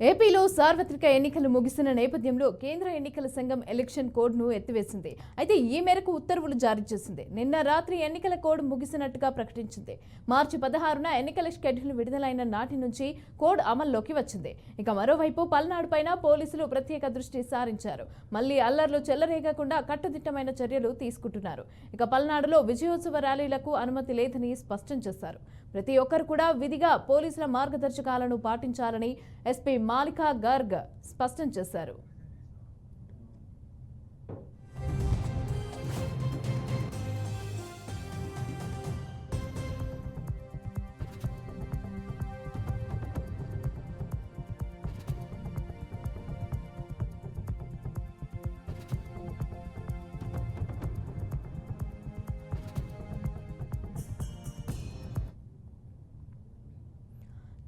ఏపీలో సార్వత్రిక ఎన్నికలు ముగిసిన నేపథ్యంలో కేంద్ర ఎన్నికల సంఘం ఎలక్షన్ కోడ్ను ఎత్తివేసింది. అయితే ఈ మేరకు ఉత్తర్వులు జారీ చేసింది. నిన్న రాత్రి ఎన్నికల కోడ్ ముగిసినట్టుగా ప్రకటించింది. మార్చి 16న ఎన్నికల షెడ్యూల్ విడుదలైన నాటి నుంచి కోడ్ అమల్లోకి వచ్చింది. ఇక మరోవైపు పల్నాడుపైన పోలీసులు ప్రత్యేక దృష్టి సారించారు. మళ్లీ అల్లర్లు చెల్లరేగకుండా కట్టుదిట్టమైన చర్యలు తీసుకుంటున్నారు. ఇక పల్నాడులో విజయోత్సవ ర్యాలీలకు అనుమతి లేదని స్పష్టం చేశారు. ప్రతి ఒక్కరు కూడా విధిగా పోలీసుల మార్గదర్శకాలను పాటించాలని ఎస్పీ మాలికా గర్గ్ స్పష్టం చేశారు.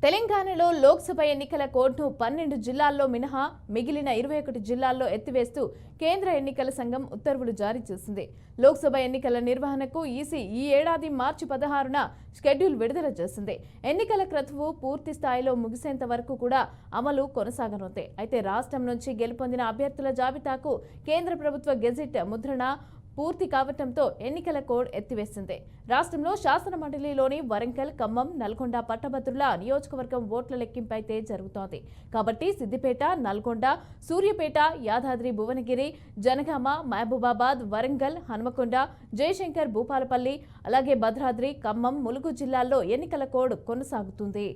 తెలంగాణలో లోక్సభ ఎన్నికల కోడ్ను 12 జిల్లాల్లో మినహా మిగిలిన 21 జిల్లాల్లో ఎత్తివేస్తూ కేంద్ర ఎన్నికల సంఘం ఉత్తర్వులు జారీ చేసింది. లోక్సభ ఎన్నికల నిర్వహణకు ఈసీ ఈ ఏడాది మార్చి 16న షెడ్యూల్ విడుదల చేసింది. ఎన్నికల క్రతువు పూర్తి స్థాయిలో ముగిసేంత వరకు కూడా అమలు కొనసాగనుంది. అయితే రాష్ట్రం నుంచి గెలుపొందిన అభ్యర్థుల జాబితాకు కేంద్ర ప్రభుత్వ గెజిట్ ముద్రణ పూర్తి కావటంతో ఎన్నికల కోడ్ ఎత్తివేసింది. రాష్ట్రంలో శాసన మండలిలోని వరంగల్, ఖమ్మం, నల్గొండ పట్టభద్రుల నియోజకవర్గం ఓట్ల లెక్కింపు అయితే జరుగుతోంది. కాబట్టి సిద్దిపేట, నల్గొండ, సూర్యాపేట, యాదాద్రి భువనగిరి, జనగామ, మహబూబాబాద్, వరంగల్, హనుమకొండ, జయశంకర్, భూపాలపల్లి, అలాగే భద్రాద్రి, ఖమ్మం, ములుగు జిల్లాల్లో ఎన్నికల కోడ్ కొనసాగుతుంది.